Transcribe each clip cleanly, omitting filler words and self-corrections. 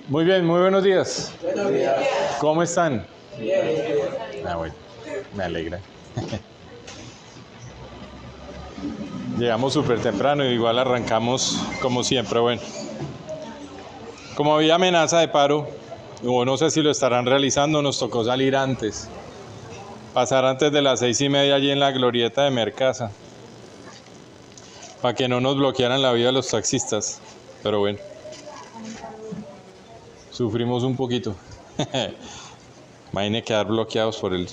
Muy bien, muy buenos días. Buenos días. ¿Cómo están? Bien. Bueno, me alegra. Llegamos súper temprano y igual arrancamos como siempre. Bueno, como había amenaza de paro, o no sé si lo estarán realizando, nos tocó salir antes. Pasar antes de las 6:30 allí en la glorieta de Mercasa, para que no nos bloquearan la vida los taxistas. Pero bueno, sufrimos un poquito. Imagínense quedar bloqueados por el...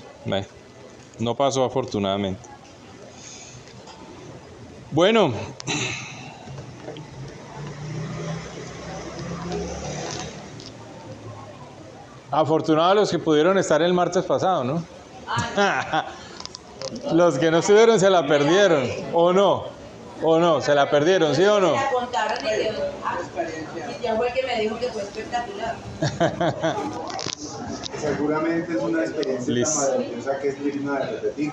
No pasó afortunadamente. Bueno, afortunados los que pudieron estar el martes pasado, ¿no? Los que no estuvieron se la perdieron, ¿o no? ¿O no? ¿Se la perdieron, sí o no? La contaron y ya fue el que me dijo que fue espectacular. Seguramente es una experiencia Listo. tan maravillosa que es digna de repetir.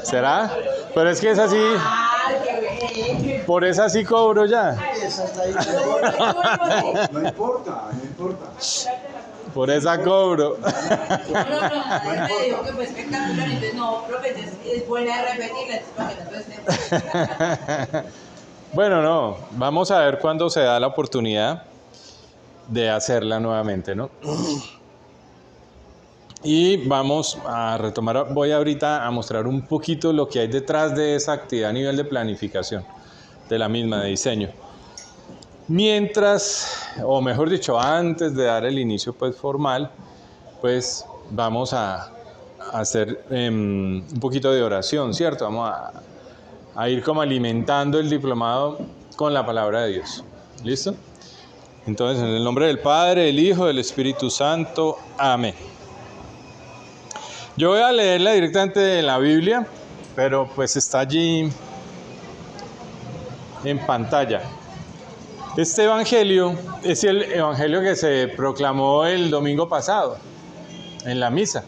¿Será? Pero es que es así, ¡Ay, qué bien! por esa sí cobro ya. No importa, no importa. Por esa cobro. No, él me dijo que fue espectacular, entonces no, profe, es buena de repetirla, para que no estemos. Bueno, no, vamos a ver cuándo se da la oportunidad de hacerla nuevamente, ¿no? Y vamos a retomar, voy ahorita a mostrar un poquito lo que hay detrás de esa actividad a nivel de planificación, de la misma, de diseño. Mientras, o mejor dicho, antes de dar el inicio pues formal, pues vamos a hacer un poquito de oración, ¿cierto? Vamos a ir como alimentando el diplomado con la palabra de Dios. ¿Listo? Entonces, en el nombre del Padre, del Hijo, del Espíritu Santo. Amén. Yo voy a leerla directamente de la Biblia, pero pues está allí en pantalla. Este evangelio es el evangelio que se proclamó el domingo pasado en la misa.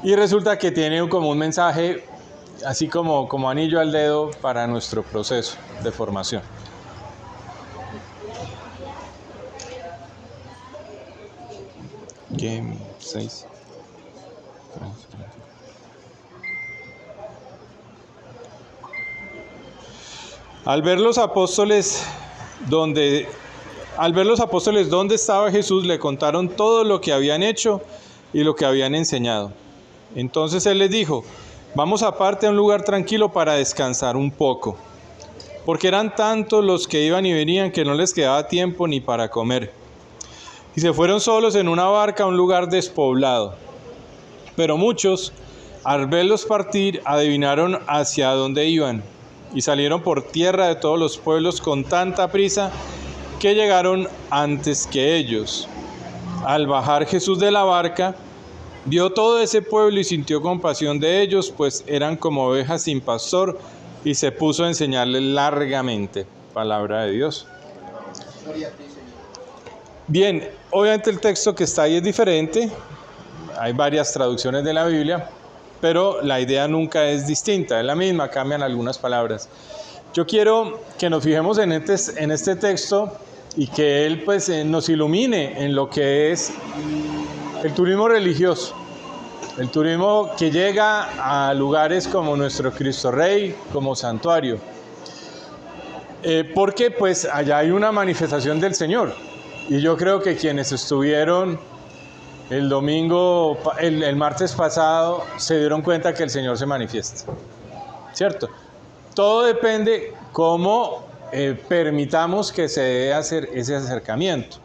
Y resulta que tiene como un mensaje, así como anillo al dedo para nuestro proceso de formación. Game 6. Al ver los apóstoles dónde estaba Jesús, le contaron todo lo que habían hecho y lo que habían enseñado. Entonces él les dijo: vamos aparte a un lugar tranquilo para descansar un poco, porque eran tantos los que iban y venían que no les quedaba tiempo ni para comer. Y se fueron solos en una barca a un lugar despoblado. Pero muchos, al verlos partir, adivinaron hacia dónde iban, y salieron por tierra de todos los pueblos con tanta prisa que llegaron antes que ellos. Al bajar Jesús de la barca, vio todo ese pueblo y sintió compasión de ellos, pues eran como ovejas sin pastor, y se puso a enseñarles largamente. Palabra de Dios. Bien, obviamente el texto que está ahí es diferente. Hay varias traducciones de la Biblia, pero la idea nunca es distinta, es la misma, cambian algunas palabras. Yo quiero que nos fijemos en este texto y que él pues nos ilumine en lo que es el turismo religioso, el turismo que llega a lugares como nuestro Cristo Rey, como santuario, porque pues allá hay una manifestación del Señor, y yo creo que quienes estuvieron el domingo, el martes pasado, se dieron cuenta que el Señor se manifiesta, ¿cierto? Todo depende cómo permitamos que se dé hacer ese acercamiento,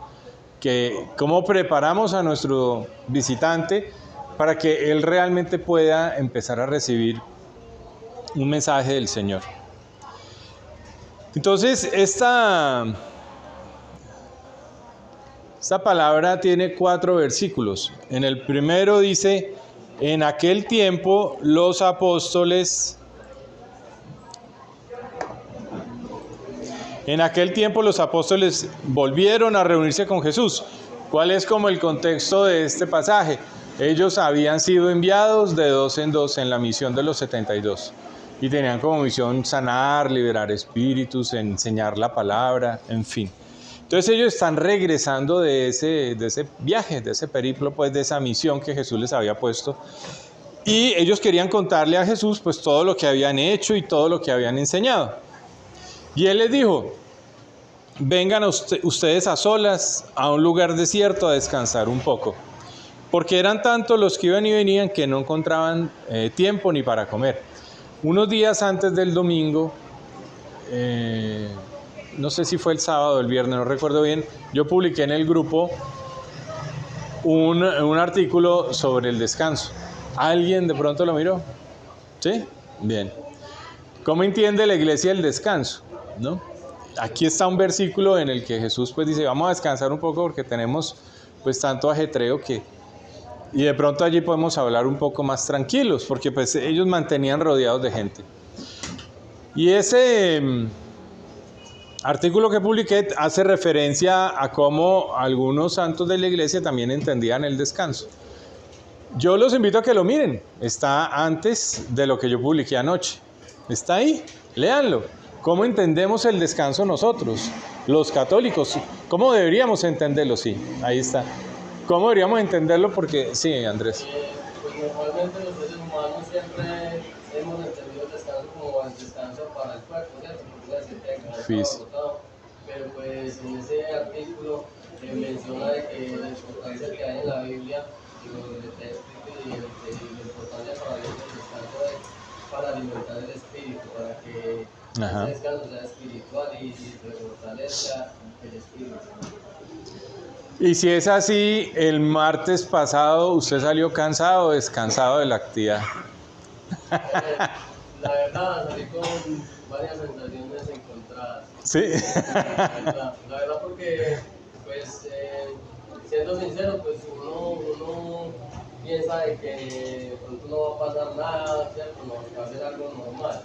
cómo preparamos a nuestro visitante para que él realmente pueda empezar a recibir un mensaje del Señor. Entonces, esta palabra tiene 4 versículos. En el primero dice: en aquel tiempo los apóstoles volvieron a reunirse con Jesús. ¿Cuál es como el contexto de este pasaje? Ellos habían sido enviados de 2 en 2 en la misión de los 72 y tenían como misión sanar, liberar espíritus, enseñar la palabra, en fin. Entonces ellos están regresando de ese viaje, de ese periplo, pues de esa misión que Jesús les había puesto. Y ellos querían contarle a Jesús pues todo lo que habían hecho y todo lo que habían enseñado. Y él les dijo, vengan ustedes a solas a un lugar desierto a descansar un poco. Porque eran tantos los que iban y venían que no encontraban tiempo ni para comer. Unos días antes del domingo, no sé si fue el sábado o el viernes, no recuerdo bien, yo publiqué en el grupo un artículo sobre el descanso. ¿Alguien de pronto lo miró? ¿Sí? Bien. ¿Cómo entiende la iglesia el descanso? ¿No? Aquí está un versículo en el que Jesús pues dice, vamos a descansar un poco porque tenemos pues tanto ajetreo que... Y de pronto allí podemos hablar un poco más tranquilos, porque pues ellos mantenían rodeados de gente. Y ese artículo que publiqué hace referencia a cómo algunos santos de la iglesia también entendían el descanso. Yo los invito a que lo miren, está antes de lo que yo publiqué anoche. Está ahí, léanlo. ¿Cómo entendemos el descanso nosotros, los católicos? ¿Cómo deberíamos entenderlo? Sí, ahí está. ¿Cómo deberíamos entenderlo? Porque, sí, Andrés. Pues normalmente los seres humanos siempre hemos entendido el descanso como el descanso para el cuerpo, ¿cierto? Porque se siente agotado. Pero pues en ese artículo menciona de que la importancia que hay en la Biblia y lo que está escrito y la importancia para Dios del descanso es para alimentar el espíritu, para que ese descanso sea espiritual y fortalezca el espíritu. Y si es así, el martes pasado usted salió cansado o descansado de la actividad. La verdad, salí con varias sensaciones encontradas. Sí. La verdad porque, pues, siendo sincero, pues uno piensa de que de pronto no va a pasar nada, ¿cierto? No va a ser algo normal.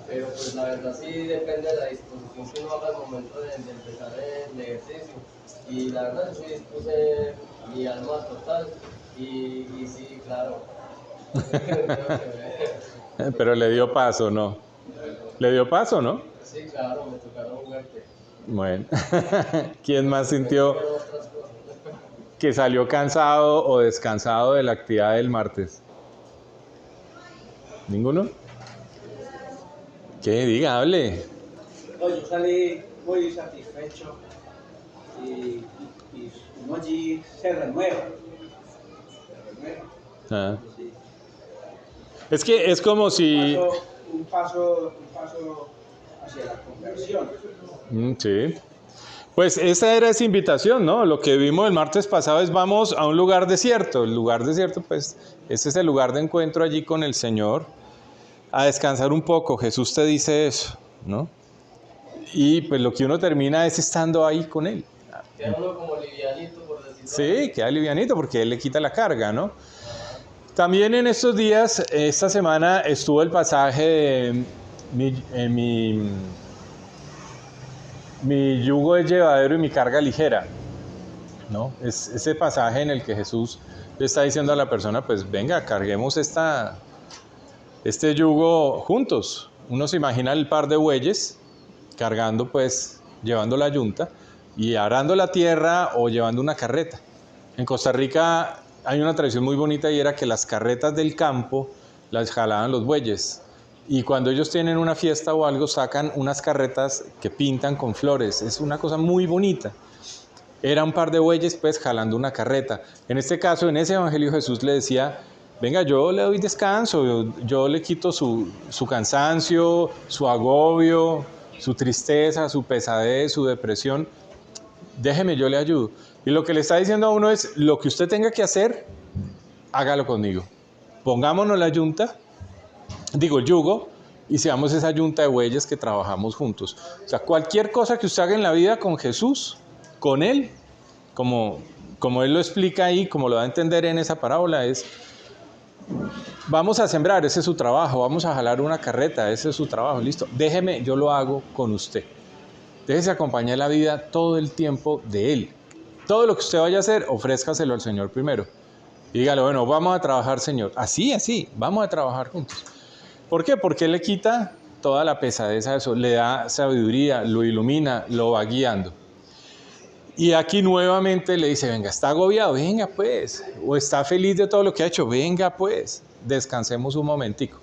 Pero pues la verdad sí depende de la disposición que uno haga al momento de empezar el ejercicio. Y la verdad sí dispuse mi alma total y sí, claro. Pero le dio paso, ¿no? ¿Le dio paso, no? Sí, claro, me tocaron fuerte. Bueno. ¿Quién más sintió que salió cansado o descansado de la actividad del martes? ¿Ninguno? ¿Qué? Diga, hable. No, yo salí muy satisfecho y uno allí se renueva. Ah. Sí. Es que es como si... Un paso hacia la conversión. Sí. Pues esa era esa invitación, ¿no? Lo que vimos el martes pasado es vamos a un lugar desierto. El lugar desierto, pues, ese es el lugar de encuentro allí con el Señor. A descansar un poco, Jesús te dice eso, ¿no? Y pues lo que uno termina es estando ahí con Él. Queda uno como livianito, por decirlo Sí, queda livianito porque Él le quita la carga, ¿no? También en estos días, esta semana, estuvo el pasaje de mi yugo es llevadero y mi carga ligera, ¿no? Es ese pasaje en el que Jesús le está diciendo a la persona, pues venga, carguemos este yugo juntos. Uno se imagina el par de bueyes cargando, pues, llevando la yunta y arando la tierra o llevando una carreta. En Costa Rica hay una tradición muy bonita y era que las carretas del campo las jalaban los bueyes. Y cuando ellos tienen una fiesta o algo, sacan unas carretas que pintan con flores. Es una cosa muy bonita. Era un par de bueyes, pues, jalando una carreta. En este caso, en ese evangelio, Jesús le decía, venga, yo le doy descanso, yo le quito su cansancio, su agobio, su tristeza, su pesadez, su depresión. Déjeme, yo le ayudo. Y lo que le está diciendo a uno es, lo que usted tenga que hacer, hágalo conmigo. Pongámonos la yunta, el yugo, y seamos esa yunta de bueyes que trabajamos juntos. O sea, cualquier cosa que usted haga en la vida con Jesús, con Él, como Él lo explica ahí, como lo va a entender en esa parábola, es, vamos a sembrar, ese es su trabajo, vamos a jalar una carreta, ese es su trabajo, listo. Déjeme, yo lo hago con usted. Déjese acompañar la vida todo el tiempo de Él. Todo lo que usted vaya a hacer, ofrézcaselo al Señor primero. Y dígale, bueno, vamos a trabajar, Señor. Así, vamos a trabajar juntos. ¿Por qué? Porque Él le quita toda la pesadez a eso, le da sabiduría, lo ilumina, lo va guiando. Y aquí nuevamente le dice, venga, ¿está agobiado? Venga pues. ¿O está feliz de todo lo que ha hecho? Venga pues, descansemos un momentico.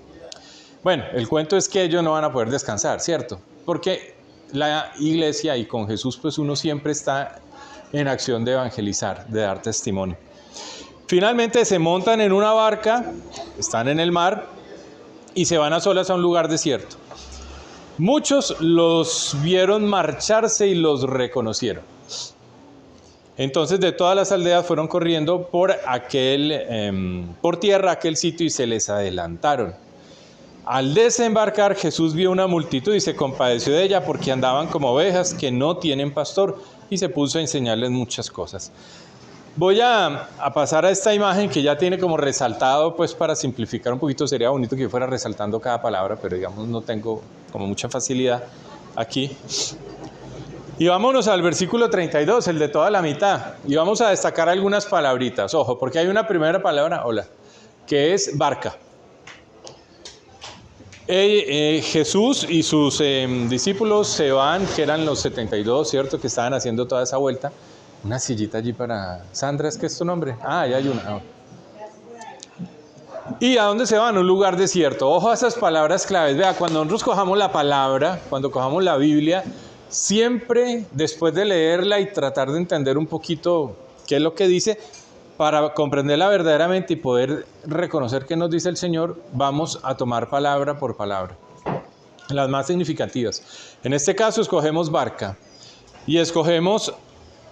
Bueno, el cuento es que ellos no van a poder descansar, ¿cierto? Porque la iglesia y con Jesús pues uno siempre está en acción de evangelizar, de dar testimonio. Finalmente se montan en una barca, están en el mar y se van a solas a un lugar desierto. Muchos los vieron marcharse y los reconocieron. Entonces de todas las aldeas fueron corriendo por tierra a aquel sitio y se les adelantaron. Al desembarcar, Jesús vio una multitud y se compadeció de ella porque andaban como ovejas que no tienen pastor, y se puso a enseñarles muchas cosas. Voy a pasar a esta imagen que ya tiene como resaltado, pues para simplificar un poquito, sería bonito que yo fuera resaltando cada palabra, pero digamos no tengo como mucha facilidad aquí. Y vámonos al versículo 32, el de toda la mitad, y vamos a destacar algunas palabritas. Ojo, porque hay una primera palabra, hola, que es barca. Jesús y sus discípulos se van, que eran los 72, ¿cierto? Que estaban haciendo toda esa vuelta. Una sillita allí para Sandra, ¿es que es tu nombre? Ah, ya hay una. ¿Y a dónde se van? A un lugar desierto. Ojo a esas palabras claves. Vea, cuando nosotros cojamos la palabra, cuando cojamos la Biblia, siempre después de leerla y tratar de entender un poquito qué es lo que dice, para comprenderla verdaderamente y poder reconocer qué nos dice el Señor, vamos a tomar palabra por palabra, las más significativas. En este caso escogemos barca y escogemos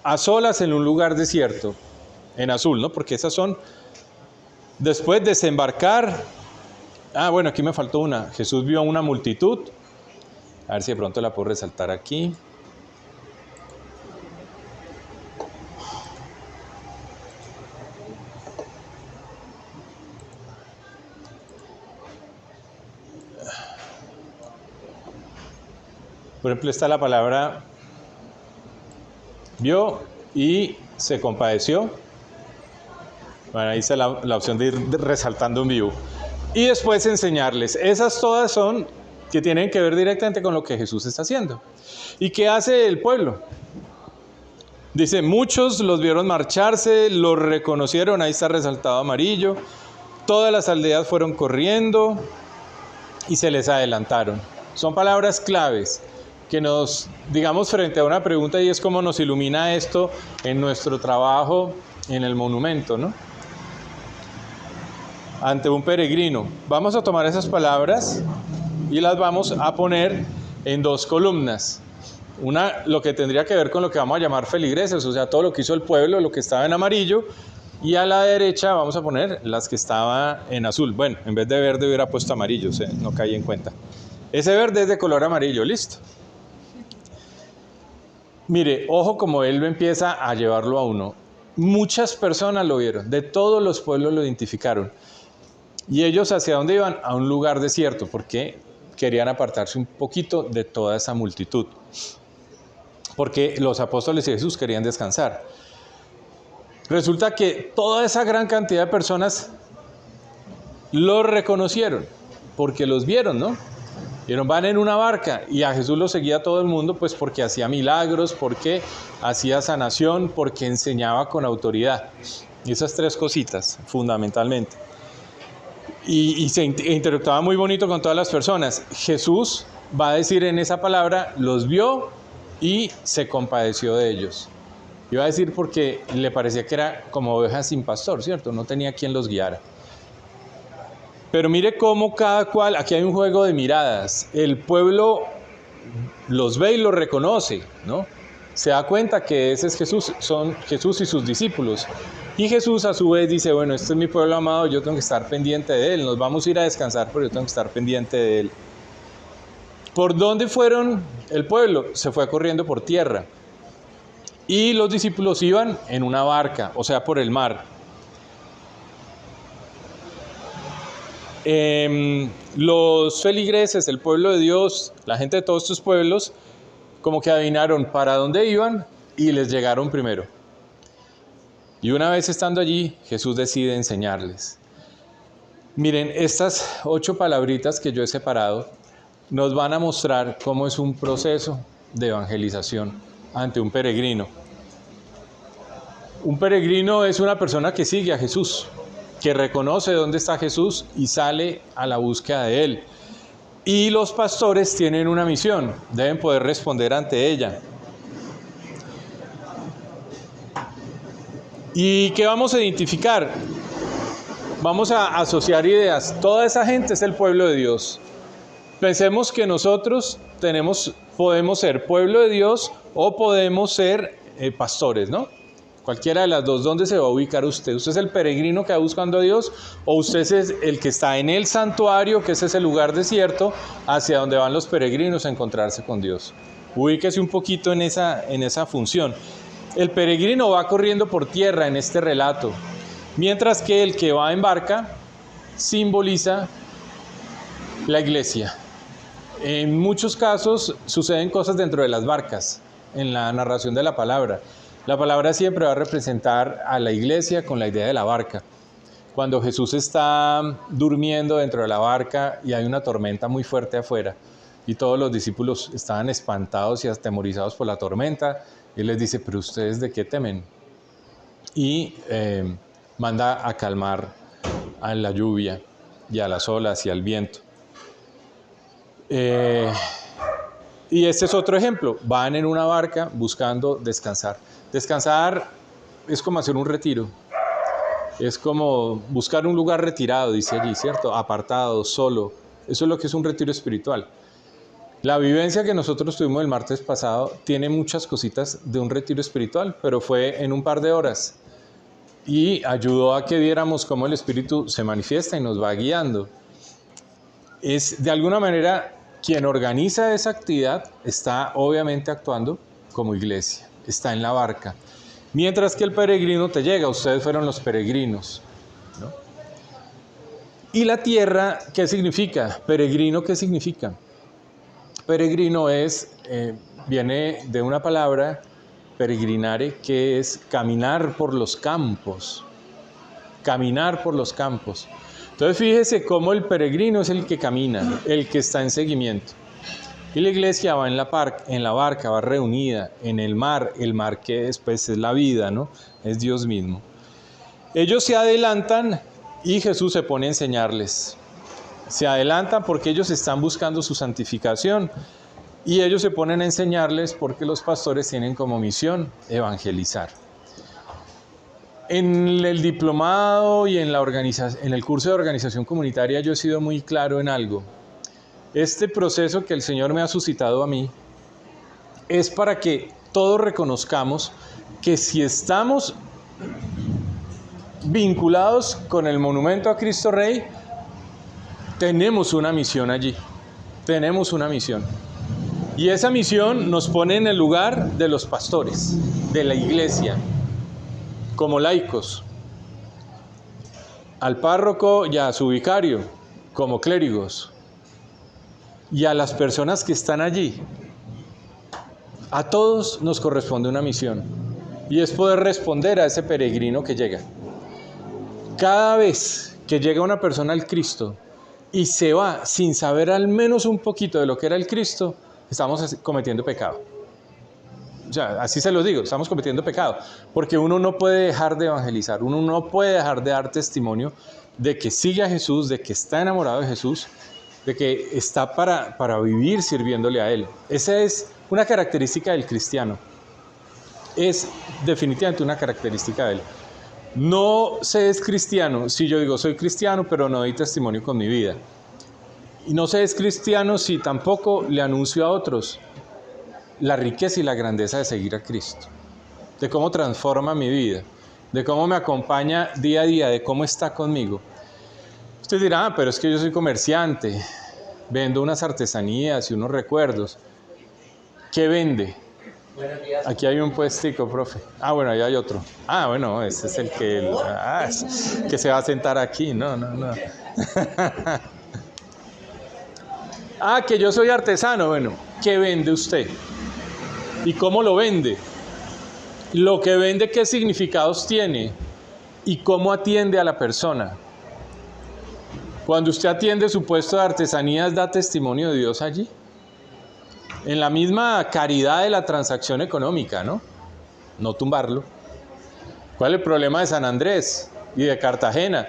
a solas en un lugar desierto, en azul, ¿no? Porque esas son, después desembarcar. Bueno, aquí me faltó una. Jesús vio a una multitud, a ver si de pronto la puedo resaltar aquí. Por ejemplo, está la palabra vio y se compadeció. Bueno, ahí está la opción de ir resaltando en vivo. Y después enseñarles. Esas todas son que tienen que ver directamente con lo que Jesús está haciendo. ¿Y qué hace el pueblo? Dice, muchos los vieron marcharse, los reconocieron, ahí está resaltado amarillo. Todas las aldeas fueron corriendo y se les adelantaron. Son palabras claves que nos, digamos, frente a una pregunta, y es cómo nos ilumina esto en nuestro trabajo en el monumento, ¿no? Ante un peregrino. Vamos a tomar esas palabras y las vamos a poner en dos columnas. Una, lo que tendría que ver con lo que vamos a llamar feligreses, o sea, todo lo que hizo el pueblo, lo que estaba en amarillo, y a la derecha vamos a poner las que estaban en azul. Bueno, en vez de verde hubiera puesto amarillo, no caí en cuenta. Ese verde es de color amarillo, listo. Mire, ojo como él empieza a llevarlo a uno. Muchas personas lo vieron, de todos los pueblos lo identificaron. ¿Y ellos hacia dónde iban? A un lugar desierto, porque querían apartarse un poquito de toda esa multitud. Porque los apóstoles y Jesús querían descansar. Resulta que toda esa gran cantidad de personas los reconocieron, porque los vieron, ¿no? Vieron, van en una barca, y a Jesús lo seguía todo el mundo, pues porque hacía milagros, porque hacía sanación, porque enseñaba con autoridad. Y esas tres cositas, fundamentalmente. Y se interactuaba muy bonito con todas las personas. Jesús va a decir en esa palabra, los vio y se compadeció de ellos. Iba a decir porque le parecía que era como ovejas sin pastor, ¿cierto? No tenía quien los guiara. Pero mire cómo cada cual, aquí hay un juego de miradas. El pueblo los ve y los reconoce, ¿no? Se da cuenta que ese es Jesús, son Jesús y sus discípulos. Y Jesús a su vez dice, bueno, este es mi pueblo amado, yo tengo que estar pendiente de él. Nos vamos a ir a descansar, pero yo tengo que estar pendiente de él. ¿Por dónde fueron el pueblo? Se fue corriendo por tierra. Y los discípulos iban en una barca, o sea, por el mar. Los feligreses, el pueblo de Dios, la gente de todos estos pueblos, como que adivinaron para dónde iban y les llegaron primero. Y una vez estando allí, Jesús decide enseñarles. Miren, estas 8 palabritas que yo he separado nos van a mostrar cómo es un proceso de evangelización ante un peregrino. Un peregrino es una persona que sigue a Jesús, que reconoce dónde está Jesús y sale a la búsqueda de Él. Y los pastores tienen una misión, deben poder responder ante ella. ¿Y qué vamos a identificar? Vamos a asociar ideas. Toda esa gente es el pueblo de Dios. Pensemos que nosotros podemos ser pueblo de Dios o podemos ser pastores, ¿no? Cualquiera de las dos. ¿Dónde se va a ubicar usted? ¿Usted es el peregrino que va buscando a Dios o usted es el que está en el santuario, que es ese lugar desierto, hacia donde van los peregrinos a encontrarse con Dios? Ubíquese un poquito en esa función. El peregrino va corriendo por tierra en este relato, mientras que el que va en barca simboliza la iglesia. En muchos casos suceden cosas dentro de las barcas, en la narración de la palabra. La palabra siempre va a representar a la iglesia con la idea de la barca. Cuando Jesús está durmiendo dentro de la barca y hay una tormenta muy fuerte afuera y todos los discípulos estaban espantados y atemorizados por la tormenta, Él les dice, pero ustedes ¿de qué temen? Y manda a calmar a la lluvia y a las olas y al viento. Y este es otro ejemplo. Van en una barca buscando descansar. Descansar es como hacer un retiro. Es como buscar un lugar retirado, dice allí, ¿cierto? Apartado, solo. Eso es lo que es un retiro espiritual. La vivencia que nosotros tuvimos el martes pasado tiene muchas cositas de un retiro espiritual, pero fue en un par de horas. Y ayudó a que viéramos cómo el Espíritu se manifiesta y nos va guiando. Es de alguna manera quien organiza esa actividad está obviamente actuando como iglesia, está en la barca. Mientras que el peregrino te llega, ustedes fueron los peregrinos, ¿no? ¿Y la tierra qué significa? Peregrino, ¿qué significa? Peregrino viene de una palabra, peregrinare, que es caminar por los campos. Caminar por los campos. Entonces fíjese cómo el peregrino es el que camina, el que está en seguimiento. Y la iglesia va en la barca, va reunida en el mar que después es la vida, ¿no? Es Dios mismo. Ellos se adelantan y Jesús se pone a enseñarles. Se adelantan porque ellos están buscando su santificación y ellos se ponen a enseñarles porque los pastores tienen como misión evangelizar. En el diplomado y en el curso de organización comunitaria yo he sido muy claro en algo. Este proceso que el Señor me ha suscitado a mí es para que todos reconozcamos que si estamos vinculados con el monumento a Cristo Rey, tenemos una misión allí. Tenemos una misión. Y esa misión nos pone en el lugar de los pastores, de la iglesia, como laicos, al párroco y a su vicario, como clérigos, y a las personas que están allí. A todos nos corresponde una misión, y es poder responder a ese peregrino que llega. Cada vez que llega una persona al Cristo y se va sin saber al menos un poquito de lo que era el Cristo, estamos cometiendo pecado. O sea, así se los digo, estamos cometiendo pecado, porque uno no puede dejar de evangelizar, uno no puede dejar de dar testimonio de que sigue a Jesús, de que está enamorado de Jesús, de que está para vivir sirviéndole a Él. Esa es una característica del cristiano, es definitivamente una característica de Él. No se es cristiano si yo digo soy cristiano pero no doy testimonio con mi vida. Y no se es cristiano si tampoco le anuncio a otros la riqueza y la grandeza de seguir a Cristo, de cómo transforma mi vida, de cómo me acompaña día a día, de cómo está conmigo. Usted dirá, pero es que yo soy comerciante, vendo unas artesanías y unos recuerdos. ¿Qué vende? Aquí hay un puestico, profe. Ah, bueno, ahí hay otro. Ah, bueno, ese es el que se va a sentar aquí. No. Ah, que yo soy artesano. Bueno, ¿qué vende usted? ¿Y cómo lo vende? Lo que vende, ¿qué significados tiene? ¿Y cómo atiende a la persona? Cuando usted atiende su puesto de artesanías, ¿da testimonio de Dios allí? En la misma caridad de la transacción económica, ¿no? No tumbarlo. ¿Cuál es el problema de San Andrés y de Cartagena?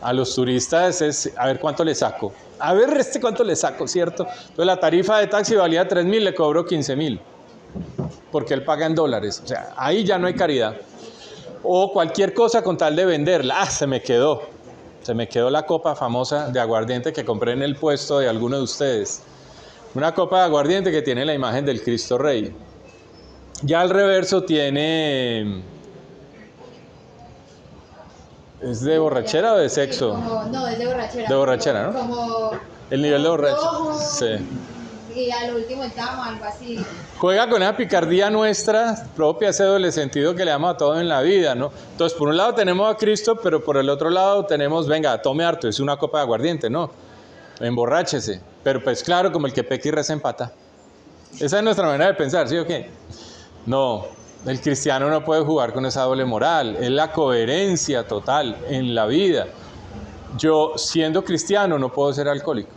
A los turistas es, a ver cuánto le saco. A ver cuánto le saco, ¿cierto? Entonces la tarifa de taxi valía 3.000, le cobró 15.000. Porque él paga en dólares. O sea, ahí ya no hay caridad. O cualquier cosa con tal de venderla. Ah, se me quedó la copa famosa de aguardiente que compré en el puesto de alguno de ustedes. Una copa de aguardiente que tiene la imagen del Cristo Rey. Ya al reverso tiene... ¿Es de borrachera o de sexo? Sí, no, es de borrachera. De borrachera, ¿no? Como El nivel de borracho. rojo, Sí. Y al último el tamo, algo así. Juega con esa picardía nuestra propia, ese doble sentido que le damos a todo en la vida, ¿no? Entonces, por un lado tenemos a Cristo, pero por el otro lado tenemos, venga, tome harto, es una copa de aguardiente, ¿no? Emborráchese. Pero pues claro, como el que peca y reza empata. Esa es nuestra manera de pensar, ¿sí o qué? No, el cristiano no puede jugar con esa doble moral, es la coherencia total en la vida. Yo, siendo cristiano, no puedo ser alcohólico.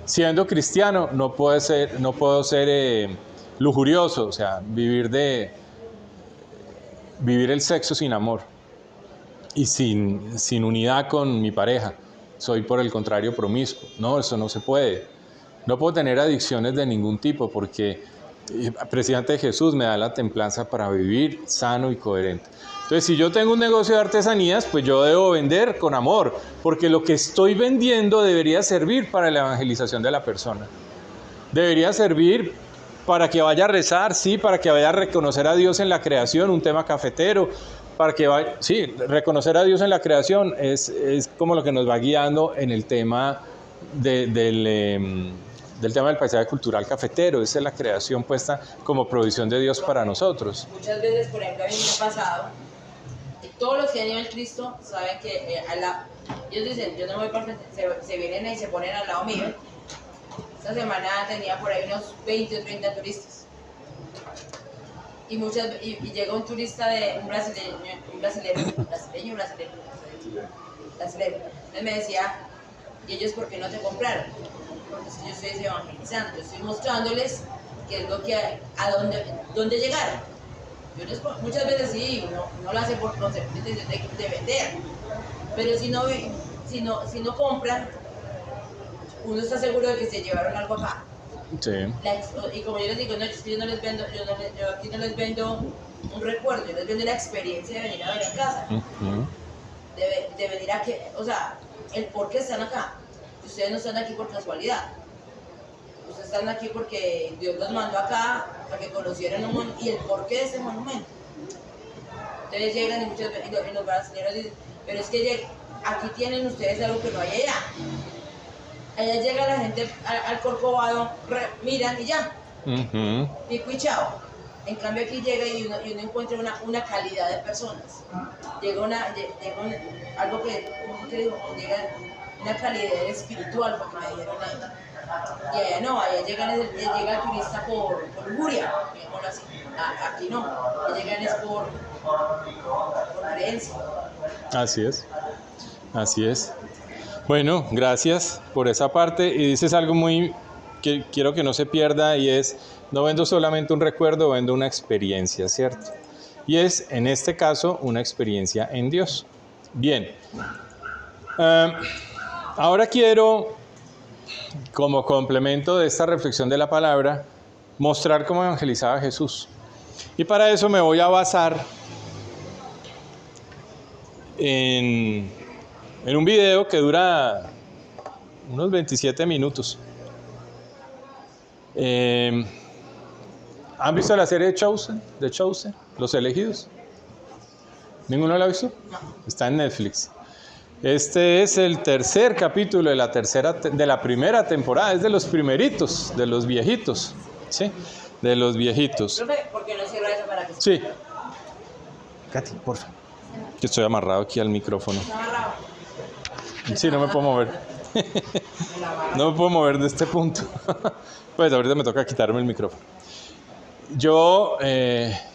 Siendo cristiano, no puedo ser lujurioso, o sea, vivir el sexo sin amor y sin unidad con mi pareja. Soy, por el contrario, promiscuo. No, eso no se puede. No puedo tener adicciones de ningún tipo porque precisamente Jesús me da la templanza para vivir sano y coherente. Entonces, si yo tengo un negocio de artesanías, pues yo debo vender con amor, porque lo que estoy vendiendo debería servir para la evangelización de la persona. Debería servir para que vaya a rezar, sí, para que vaya a reconocer a Dios en la creación, un tema cafetero, para que vaya, sí, reconocer a Dios en la creación es como lo que nos va guiando en el tema del tema del paisaje cultural cafetero. Esa es la creación puesta como provisión de Dios para nosotros. Muchas veces, por ejemplo, a mí me ha pasado, todos los que han ido al Cristo saben que ellos dicen, yo no voy para frente, se vienen y se ponen al lado mío. Esta semana tenía por ahí unos 20 o 30 turistas. Y llega un turista un brasileño. Él me decía, ¿y ellos por qué no te compraron? Porque es que yo estoy evangelizando, yo estoy mostrándoles qué es lo que, dónde llegaron. Muchas veces sí, uno lo hace por concepción de vender, pero si no compran, uno está seguro de que se llevaron algo acá. Sí. Y como yo les digo, no, es que yo aquí no les vendo un recuerdo, yo les vendo la experiencia de venir a ver a casa, de venir a que, o sea, el por qué están acá. Ustedes no están aquí por casualidad. Ustedes están aquí porque Dios los mandó acá para que conocieran un monumento y el porqué de ese monumento. Entonces llegan y los brasileños dicen, pero es que aquí tienen ustedes algo que no hay allá. Allá llega la gente al Corcovado, miran y ya. Pico y chao. En cambio aquí llega y uno encuentra una calidad de personas. Llega algo que llega una calidad espiritual, como me dijeron ahí. Y allá no, allá llega el turista por lujuria, digámoslo así. Aquí no, allá llegan es por creencia. Así es. Bueno, gracias por esa parte. Y dices algo muy que quiero que no se pierda y es, no vendo solamente un recuerdo, vendo una experiencia, ¿cierto? Y es, en este caso, una experiencia en Dios. Bien. Ahora quiero, como complemento de esta reflexión de la palabra, mostrar cómo evangelizaba Jesús. Y para eso me voy a basar en un video que dura unos 27 minutos. ¿Han visto la serie de Chosen? Los Elegidos. ¿Ninguno la ha visto? No. Está en Netflix. Este es el tercer capítulo de la primera temporada. Es de los primeritos, de los viejitos. ¿Sí? De los viejitos. Profe, ¿por qué no cierra eso para que se... Sí. Katy, porfa. Que estoy amarrado aquí al micrófono. ¿Está amarrado? Sí, no me puedo mover. No me puedo mover de este punto. Pues ahorita me toca quitarme el micrófono. Yo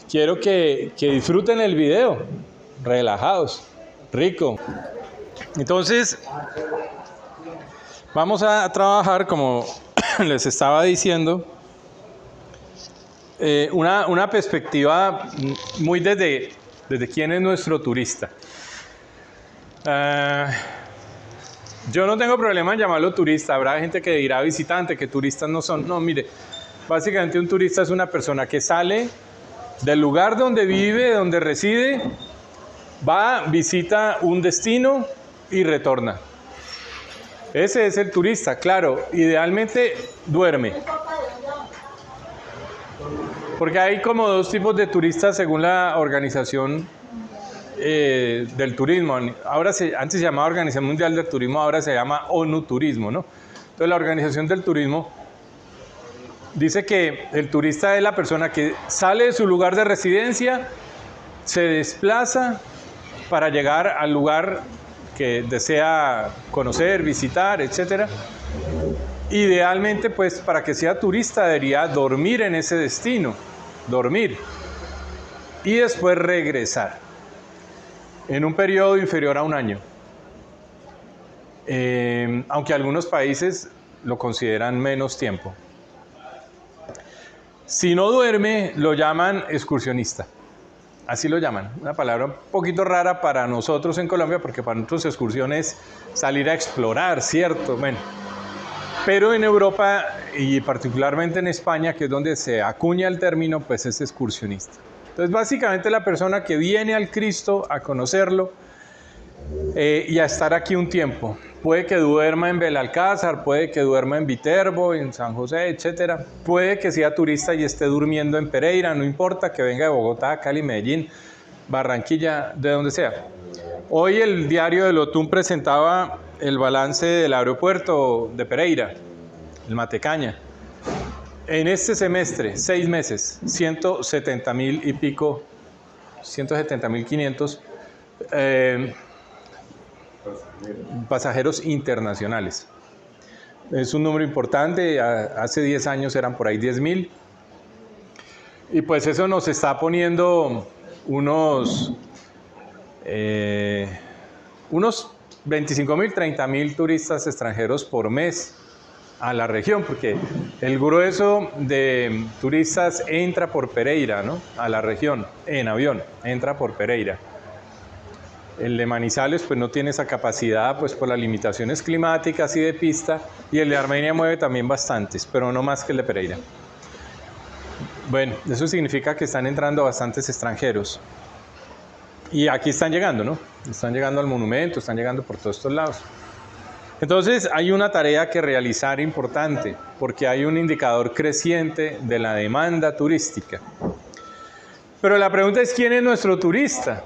quiero que disfruten el video. Relajados. Rico. Entonces, vamos a trabajar, como les estaba diciendo, una perspectiva muy desde ¿Desde quién es nuestro turista? Yo no tengo problema en llamarlo turista. Habrá gente que dirá visitante, que turistas no son. No, mire, básicamente un turista es una persona que sale del lugar donde vive, donde reside, va, visita un destino y retorna. Ese es el turista, claro, idealmente duerme. Porque hay como dos tipos de turistas según la organización del turismo. Antes se llamaba Organización Mundial del Turismo, ahora se llama ONU Turismo, ¿no? Entonces la Organización del Turismo dice que el turista es la persona que sale de su lugar de residencia, se desplaza para llegar al lugar que desea conocer, visitar, etc. Idealmente, pues, para que sea turista debería dormir en ese destino, dormir, y después regresar en un periodo inferior a un año. Aunque algunos países lo consideran menos tiempo. Si no duerme, lo llaman excursionista. Así lo llaman. Una palabra un poquito rara para nosotros en Colombia, porque para nosotros excursión es salir a explorar, ¿cierto? Bueno, pero en Europa y particularmente en España, que es donde se acuña el término, pues es excursionista. Entonces, básicamente la persona que viene al Cristo a conocerlo y a estar aquí un tiempo. Puede que duerma en Belalcázar, puede que duerma en Viterbo, en San José, etc. Puede que sea turista y esté durmiendo en Pereira, no importa, que venga de Bogotá, Cali, Medellín, Barranquilla, de donde sea. Hoy el diario de Lotún presentaba el balance del aeropuerto de Pereira, el Matecaña. En este semestre, 6 meses, 170.000 y pico, 170.500 pasajeros internacionales. Es un número importante, hace 10 años eran por ahí 10.000. Y pues eso nos está poniendo unos 25.000, 30.000 turistas extranjeros por mes a la región, porque el grueso de turistas entra por Pereira, ¿no? A la región, en avión, entra por Pereira. El de Manizales pues no tiene esa capacidad pues por las limitaciones climáticas y de pista, y el de Armenia mueve también bastantes, pero no más que el de Pereira. Bueno, eso significa que están entrando bastantes extranjeros. Y aquí están llegando, ¿no? Están llegando al monumento, están llegando por todos estos lados. Entonces hay una tarea que realizar importante, porque hay un indicador creciente de la demanda turística. Pero la pregunta es, ¿quién es nuestro turista?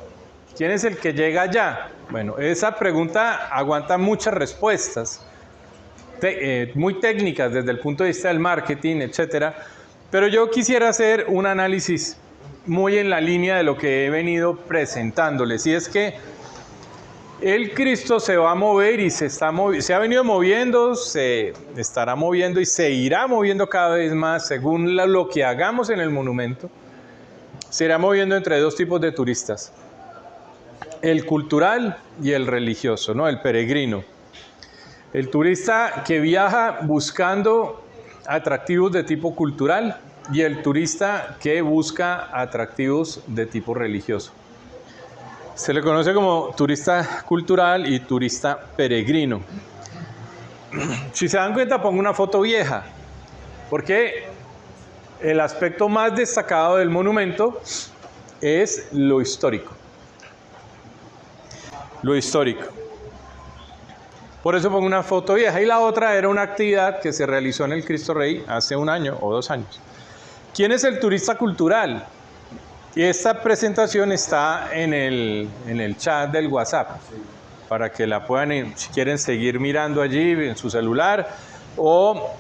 ¿Quién es el que llega allá? Bueno, esa pregunta aguanta muchas respuestas, muy técnicas desde el punto de vista del marketing, etc. Pero yo quisiera hacer un análisis muy en la línea de lo que he venido presentándoles, y es que el Cristo se va a mover y se ha venido moviendo, se estará moviendo y se irá moviendo cada vez más según lo que hagamos en el monumento. Se irá moviendo entre dos tipos de turistas: el cultural y el religioso, ¿no? El peregrino. El turista que viaja buscando atractivos de tipo cultural y el turista que busca atractivos de tipo religioso. Se le conoce como turista cultural y turista peregrino. Si se dan cuenta, pongo una foto vieja, porque el aspecto más destacado del monumento es lo histórico. Lo histórico. Por eso pongo una foto vieja. Y la otra era una actividad que se realizó en el Cristo Rey hace 1 año o 2 años. ¿Quién es el turista cultural? Y esta presentación está en el chat del WhatsApp, para que la puedan, si quieren, seguir mirando allí en su celular, o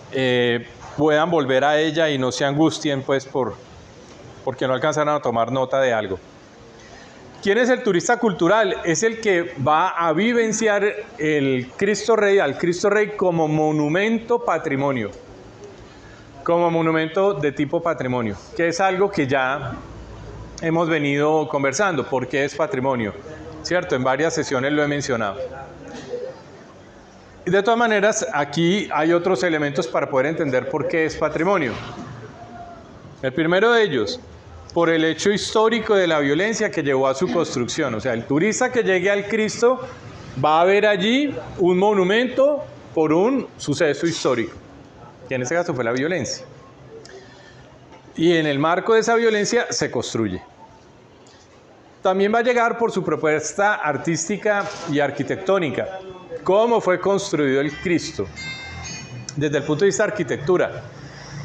puedan volver a ella y no se angustien pues porque no alcanzaron a tomar nota de algo. ¿Quién es el turista cultural? Es el que va a vivenciar el Cristo Rey, al Cristo Rey como monumento patrimonio, como monumento de tipo patrimonio, que es algo que ya hemos venido conversando. ¿Por qué es patrimonio? ¿Cierto? En varias sesiones lo he mencionado. Y de todas maneras, aquí hay otros elementos para poder entender por qué es patrimonio. El primero de ellos, por el hecho histórico de la violencia que llevó a su construcción. O sea, el turista que llegue al Cristo va a ver allí un monumento por un suceso histórico, que en este caso fue la violencia. Y en el marco de esa violencia se construye. También va a llegar por su propuesta artística y arquitectónica. ¿Cómo fue construido el Cristo? Desde el punto de vista de arquitectura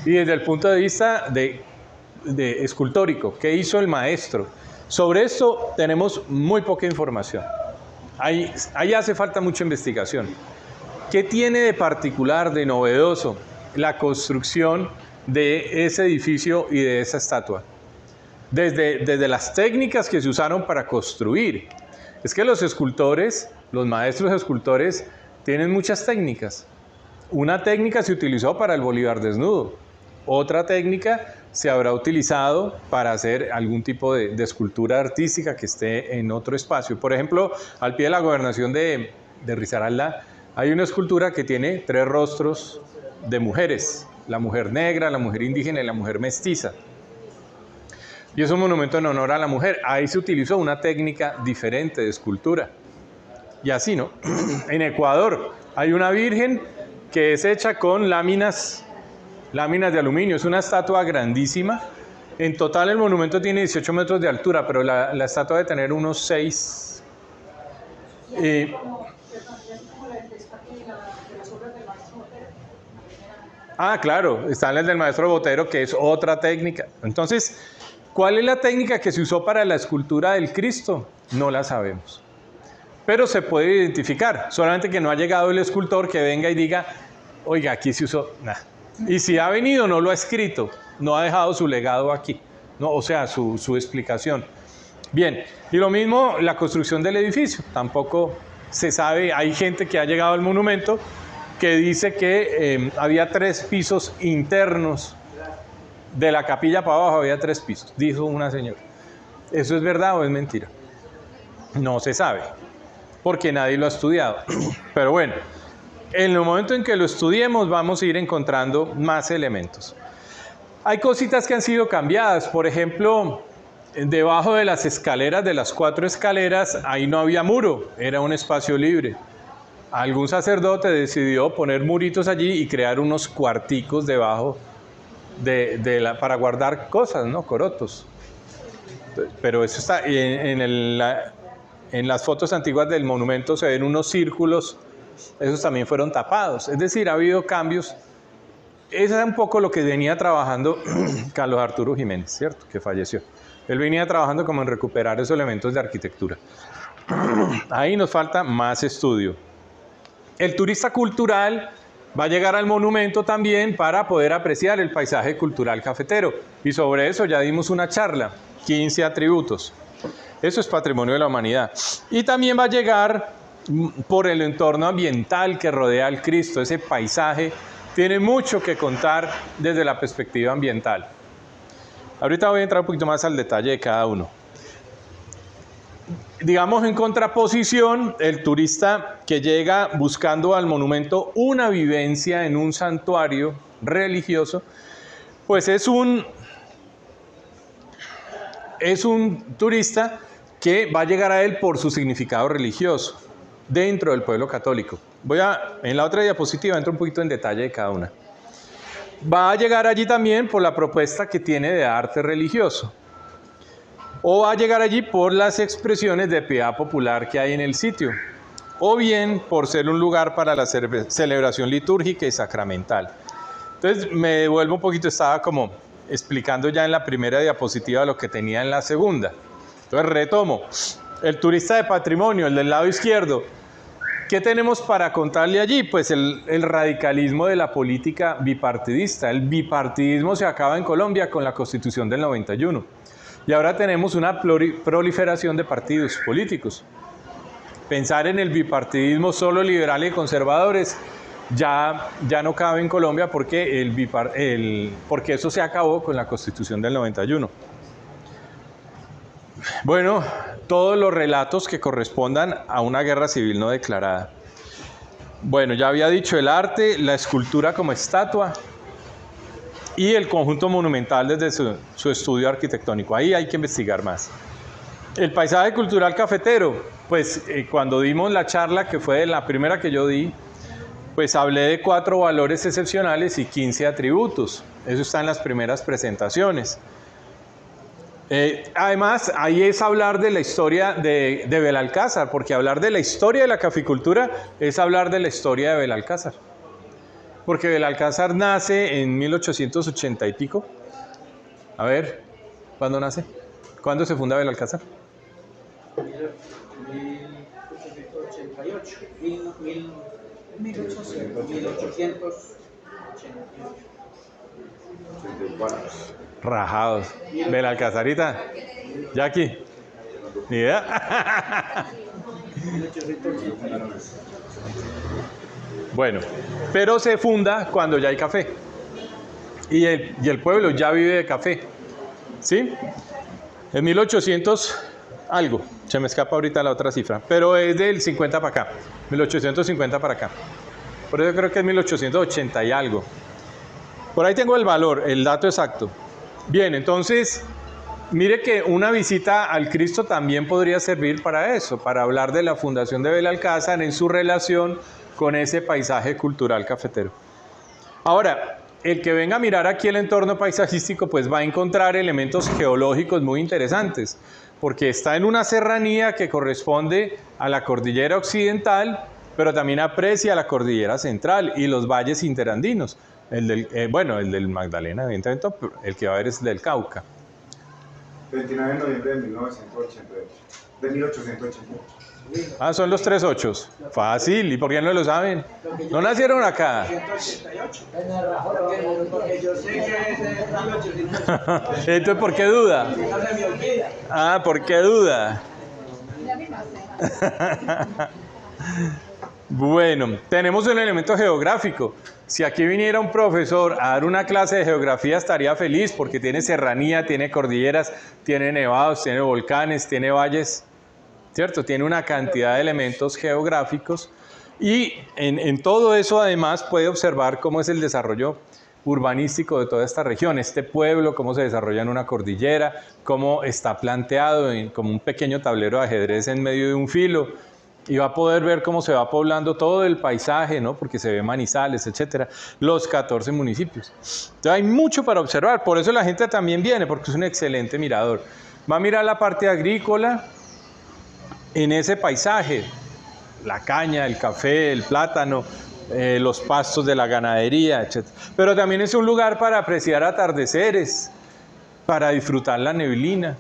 y desde el punto de vista de escultórico. ¿Qué hizo el maestro? Sobre esto tenemos muy poca información. Ahí hace falta mucha investigación. ¿Qué tiene de particular, de novedoso, la construcción de ese edificio y de esa estatua? Desde las técnicas que se usaron para construir. Es que los escultores, los maestros escultores, tienen muchas técnicas. Una técnica se utilizó para el Bolívar desnudo. Otra técnica se habrá utilizado para hacer algún tipo de escultura artística que esté en otro espacio. Por ejemplo, al pie de la gobernación de Risaralda hay una escultura que tiene 3 rostros de mujeres. La mujer negra, la mujer indígena y la mujer mestiza. Y es un monumento en honor a la mujer. Ahí se utilizó una técnica diferente de escultura. Y así, ¿no? En Ecuador hay una virgen que es hecha con láminas de aluminio. Es una estatua grandísima. En total el monumento tiene 18 metros de altura, pero la estatua debe tener unos 6. Claro, están las del maestro Botero, que es otra técnica. Entonces, ¿cuál es la técnica que se usó para la escultura del Cristo? No la sabemos. Pero se puede identificar, solamente que no ha llegado el escultor que venga y diga, oiga, aquí se usó nada. Y si ha venido, no lo ha escrito, no ha dejado su legado aquí, ¿no? O sea, su explicación. Bien, y lo mismo la construcción del edificio, tampoco se sabe. Hay gente que ha llegado al monumento que dice que había 3 pisos internos. De la capilla para abajo había 3 pisos, dijo una señora. ¿Eso es verdad o es mentira? No se sabe, porque nadie lo ha estudiado. Pero bueno, en el momento en que lo estudiemos vamos a ir encontrando más elementos. Hay cositas que han sido cambiadas. Por ejemplo, debajo de las escaleras, de las 4 escaleras, ahí no había muro, era un espacio libre. Algún sacerdote decidió poner muritos allí y crear unos cuarticos debajo para guardar cosas, ¿no? Corotos. Pero eso está en las fotos antiguas del monumento, se ven unos círculos, esos también fueron tapados. Es decir, ha habido cambios. Eso es un poco lo que venía trabajando Carlos Arturo Jiménez, ¿cierto? Que falleció. Él venía trabajando como en recuperar esos elementos de arquitectura. Ahí nos falta más estudio. El turista cultural va a llegar al monumento también para poder apreciar el paisaje cultural cafetero. Y sobre eso ya dimos una charla, 15 atributos. Eso es patrimonio de la humanidad. Y también va a llegar por el entorno ambiental que rodea al Cristo. Ese paisaje tiene mucho que contar desde la perspectiva ambiental. Ahorita voy a entrar un poquito más al detalle de cada uno. Digamos, en contraposición, el turista que llega buscando al monumento una vivencia en un santuario religioso, pues es un turista que va a llegar a él por su significado religioso dentro del pueblo católico. En la otra diapositiva entro un poquito en detalle de cada una. Va a llegar allí también por la propuesta que tiene de arte religioso. O va a llegar allí por las expresiones de piedad popular que hay en el sitio, o bien por ser un lugar para la celebración litúrgica y sacramental. Entonces me devuelvo un poquito, estaba como explicando ya en la primera diapositiva lo que tenía en la segunda. Entonces retomo, el turista de patrimonio, el del lado izquierdo, ¿qué tenemos para contarle allí? Pues el radicalismo de la política bipartidista. El bipartidismo se acaba en Colombia con la Constitución del 91. Y ahora tenemos una proliferación de partidos políticos. Pensar en el bipartidismo solo liberales y conservadores ya no cabe en Colombia porque eso se acabó con la Constitución del 91. Bueno, todos los relatos que correspondan a una guerra civil no declarada. Bueno, ya había dicho el arte, la escultura como estatua. y el conjunto monumental desde su estudio arquitectónico. Ahí hay que investigar más. El paisaje cultural cafetero, pues cuando dimos la charla, que fue la primera que yo di, pues hablé de 4 valores excepcionales y 15 atributos. Eso está en las primeras presentaciones. Además, ahí es hablar de la historia de Belalcázar, porque hablar de la historia de la caficultura es hablar de la historia de Belalcázar. Porque Belalcázar nace en 1880 y pico. A ver, ¿cuándo nace? ¿Cuándo se funda Belalcázar? 1888. 1888. Rajados. Belalcázarita. Jackie. Ni idea. 1888. Bueno, pero se funda cuando ya hay café. Y el pueblo ya vive de café. ¿Sí? En 1800 algo. Se me escapa ahorita la otra cifra. Pero es del 50 para acá. 1850 para acá. Por eso creo que es 1880 y algo. Por ahí tengo el valor, el dato exacto. Bien, entonces, mire que una visita al Cristo también podría servir para eso, para hablar de la fundación de Belalcázar en su relación con ese paisaje cultural cafetero. Ahora, el que venga a mirar aquí el entorno paisajístico, pues va a encontrar elementos geológicos muy interesantes, porque está en una serranía que corresponde a la cordillera occidental, pero también aprecia la cordillera central y los valles interandinos. El del Magdalena, evidentemente, el que va a ver es el del Cauca. 29 de noviembre de 1988. De 1888. Ah, son los 3 ochos. Fácil, ¿y por qué no lo saben? ¿No nacieron acá? 188. Porque yo sé que es de 1888. Entonces, ¿por qué duda? No se me olvida. Ah, ¿por qué duda? Ya me pasé. Bueno, tenemos un elemento geográfico. Si aquí viniera un profesor a dar una clase de geografía estaría feliz porque tiene serranía, tiene cordilleras, tiene nevados, tiene volcanes, tiene valles, ¿cierto? Tiene una cantidad de elementos geográficos y en todo eso además puede observar cómo es el desarrollo urbanístico de toda esta región, este pueblo, cómo se desarrolla en una cordillera, cómo está planteado como un pequeño tablero de ajedrez en medio de un filo. Y va a poder ver cómo se va poblando todo el paisaje, ¿no? Porque se ve Manizales, etcétera, los 14 municipios. Entonces hay mucho para observar, por eso la gente también viene, porque es un excelente mirador. Va a mirar la parte agrícola en ese paisaje, la caña, el café, el plátano, los pastos de la ganadería, etcétera. Pero también es un lugar para apreciar atardeceres, para disfrutar la neblina,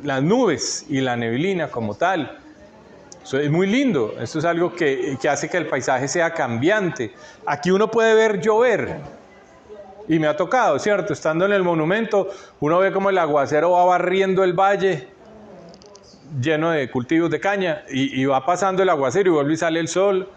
las nubes y la neblina como tal. Eso es muy lindo, esto es algo que hace que el paisaje sea cambiante. Aquí uno puede ver llover, y me ha tocado, ¿cierto? Estando en el monumento, uno ve como el aguacero va barriendo el valle, lleno de cultivos de caña, y va pasando el aguacero y vuelve y sale el sol.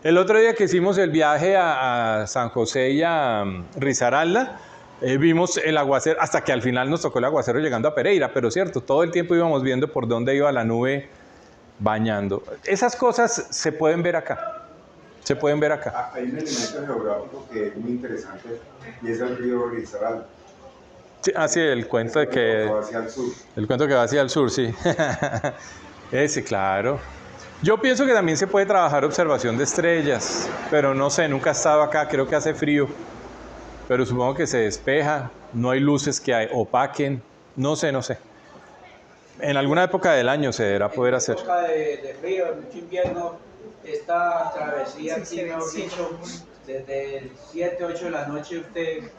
El otro día que hicimos el viaje a San José y a Risaralda, vimos el aguacero, hasta que al final nos tocó el aguacero llegando a Pereira, pero cierto, todo el tiempo íbamos viendo por dónde iba la nube bañando. Esas cosas se pueden ver acá. Se pueden ver acá. Hay un elemento geográfico que es muy interesante y es el río Risaralda. Sí, así el cuento de que va hacia el sur. el cuento que va hacia el sur, sí. Ese, claro. Yo pienso que también se puede trabajar observación de estrellas, pero no sé, nunca he estado acá, creo que hace frío, pero supongo que se despeja, no hay luces que opaquen, no sé. En alguna época del año se deberá poder hacer. En época de frío, en mucho invierno, esta travesía aquí, mejor dicho, desde el 7, 8 de la noche, usted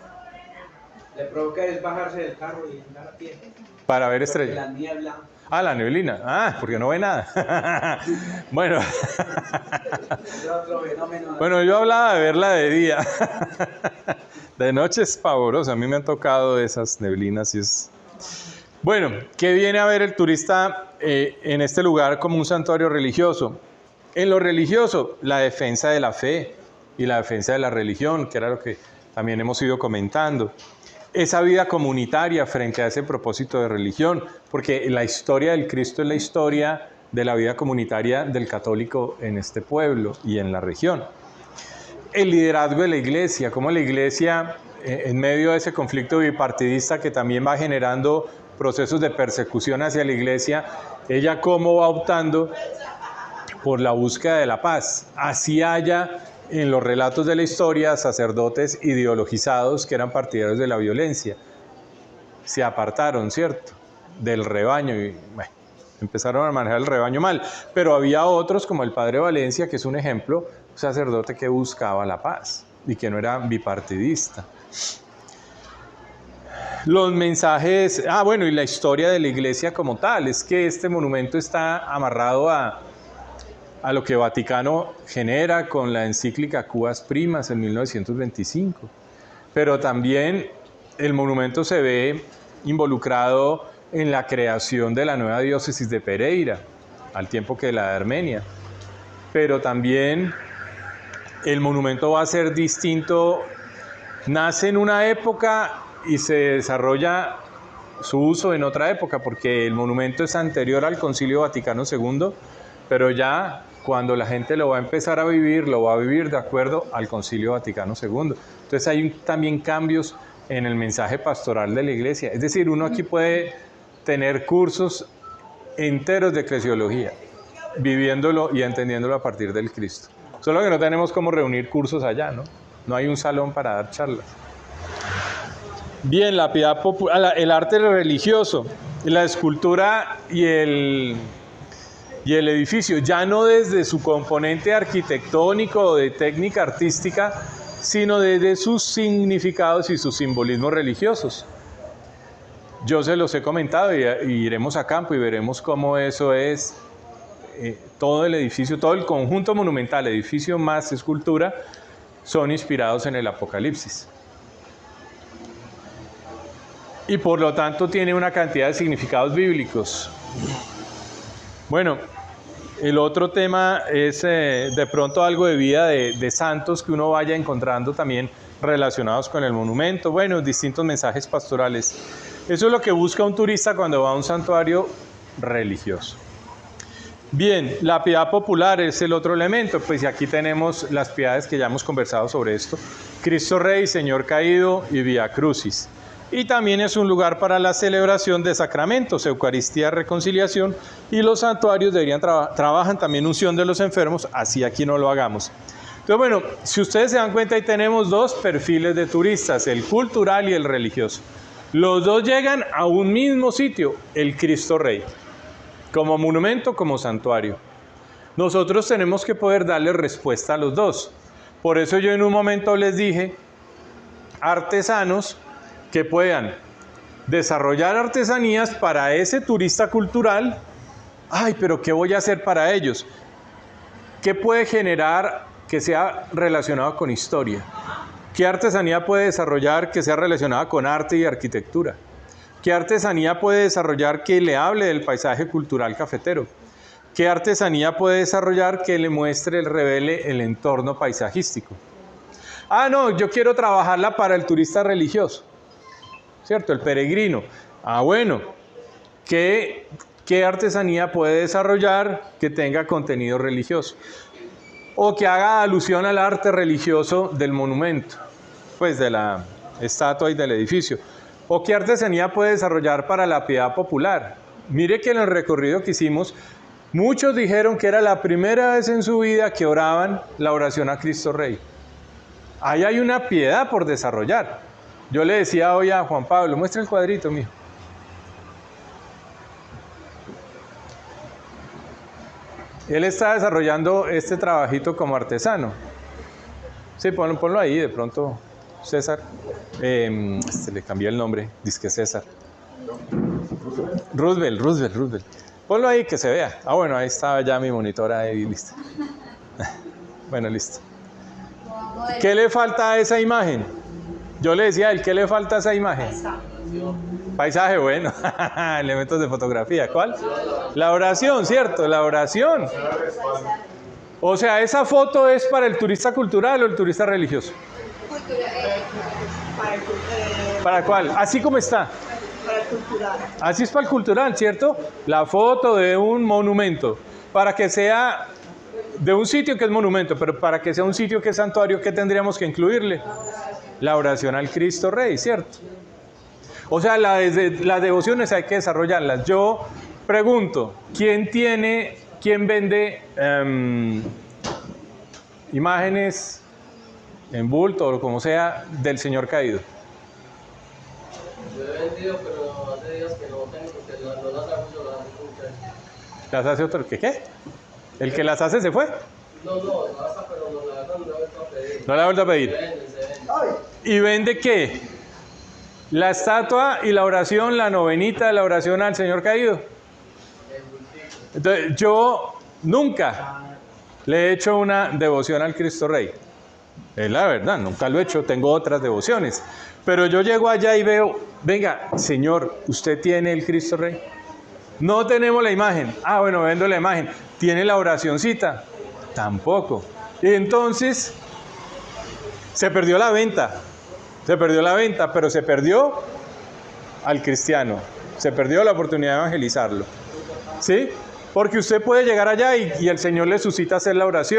le provoca es bajarse del carro y andar a pie. Para ver Porque estrellas. la niebla. Ah, la neblina. Ah, porque no ve nada. Bueno. Es otro fenómeno. Bueno, yo hablaba de verla de día. De noche es pavoroso. A mí me han tocado esas neblinas y es... Bueno, ¿qué viene a ver el turista en este lugar como un santuario religioso? En lo religioso, la defensa de la fe y la defensa de la religión, que era lo que también hemos ido comentando. Esa vida comunitaria frente a ese propósito de religión, porque la historia del Cristo es la historia de la vida comunitaria del católico en este pueblo y en la región. El liderazgo de la iglesia, cómo la iglesia en medio de ese conflicto bipartidista que también va generando procesos de persecución hacia la iglesia, ella cómo va optando por la búsqueda de la paz. Así haya en los relatos de la historia sacerdotes ideologizados que eran partidarios de la violencia. Se apartaron, ¿cierto?, del rebaño y bueno, empezaron a manejar el rebaño mal. Pero había otros, como el padre Valencia, que es un ejemplo, un sacerdote que buscaba la paz y que no era bipartidista. Los mensajes, bueno, y la historia de la iglesia como tal, es que este monumento está amarrado a lo que Vaticano genera con la encíclica Cubas Primas en 1925. Pero también el monumento se ve involucrado en la creación de la nueva diócesis de Pereira, al tiempo que la de Armenia. Pero también el monumento va a ser distinto, nace en una época y se desarrolla su uso en otra época, porque el monumento es anterior al Concilio Vaticano II, pero ya cuando la gente lo va a empezar a vivir, lo va a vivir de acuerdo al Concilio Vaticano II. Entonces hay también cambios en el mensaje pastoral de la iglesia. Es decir, uno aquí puede tener cursos enteros de eclesiología, viviéndolo y entendiéndolo a partir del Cristo. Solo que no tenemos cómo reunir cursos allá, ¿no? No hay un salón para dar charlas. Bien, la piedad popular, el arte religioso, la escultura y el edificio, ya no desde su componente arquitectónico o de técnica artística, sino desde sus significados y sus simbolismos religiosos. Yo se los he comentado y iremos a campo y veremos cómo eso es todo el edificio, todo el conjunto monumental, edificio más escultura, son inspirados en el Apocalipsis. Y por lo tanto tiene una cantidad de significados bíblicos. Bueno, el otro tema es de pronto algo de vida de santos que uno vaya encontrando también relacionados con el monumento. Bueno, distintos mensajes pastorales. Eso es lo que busca un turista cuando va a un santuario religioso. Bien, la piedad popular es el otro elemento. Pues aquí tenemos las piedades que ya hemos conversado sobre esto. Cristo Rey, Señor Caído y Vía Crucis. Y también es un lugar para la celebración de sacramentos, Eucaristía, reconciliación, y los santuarios trabajan también unción de los enfermos, así aquí no lo hagamos. Entonces, bueno, si ustedes se dan cuenta, ahí tenemos dos perfiles de turistas, el cultural y el religioso. Los dos llegan a un mismo sitio, el Cristo Rey, como monumento, como santuario. Nosotros tenemos que poder darle respuesta a los dos. Por eso yo en un momento les dije, artesanos que puedan desarrollar artesanías para ese turista cultural. Ay, pero ¿qué voy a hacer para ellos? ¿Qué puede generar que sea relacionado con historia? ¿Qué artesanía puede desarrollar que sea relacionada con arte y arquitectura? ¿Qué artesanía puede desarrollar que le hable del paisaje cultural cafetero? ¿Qué artesanía puede desarrollar que le muestre, revele el entorno paisajístico? Ah, no, yo quiero trabajarla para el turista religioso, ¿cierto? El peregrino. Ah, bueno, ¿qué artesanía puede desarrollar que tenga contenido religioso? O que haga alusión al arte religioso del monumento, pues de la estatua y del edificio. O qué artesanía puede desarrollar para la piedad popular. Mire que en el recorrido que hicimos, muchos dijeron que era la primera vez en su vida que oraban la oración a Cristo Rey. Ahí hay una piedad por desarrollar. Yo le decía hoy a Juan Pablo, muestra el cuadrito, mijo. Él está desarrollando este trabajito como artesano. Sí, ponlo ahí, de pronto, César. Le cambié el nombre, dice que César. Roosevelt. Ponlo ahí que se vea. Ah, bueno, ahí estaba ya mi monitor ahí, listo. Bueno, listo. ¿Qué le falta a esa imagen? Yo le decía a él, ¿qué le falta a esa imagen? Paisaje, bueno. Elementos de fotografía. ¿Cuál? La oración, ¿cierto? La oración. O sea, ¿esa foto es para el turista cultural o el turista religioso? ¿Para cuál? Así como está. Para el cultural. Así es para el cultural, ¿cierto? La foto de un monumento. Para que sea de un sitio que es monumento, pero para que sea un sitio que es santuario, ¿qué tendríamos que incluirle? la oración al Cristo Rey, ¿cierto? O sea, las devociones hay que desarrollarlas. Yo pregunto, ¿quién vende imágenes en bulto o como sea del Señor caído? Yo he vendido, pero hace días que no tengo, porque no las hago yo, las hago muchas. ¿Las hace otro? ¿Qué? ¿El que las hace se fue? No, las hago, pero no las hago, no la he vuelto a pedir. No la ha vuelto a pedir. Se venden. ¿Y vende qué? La estatua y la oración, la novenita de la oración al Señor caído. El bultico. Entonces, yo nunca le he hecho una devoción al Cristo Rey. Es la verdad, nunca lo he hecho, tengo otras devociones. Pero yo llego allá y veo, venga, Señor, ¿usted tiene el Cristo Rey? No tenemos la imagen. Ah, bueno, vendo la imagen. ¿Tiene la oracioncita? Tampoco. Y entonces, se perdió la venta. Pero se perdió al cristiano. Se perdió la oportunidad de evangelizarlo. ¿Sí? Porque usted puede llegar allá y el Señor le suscita hacer la oración.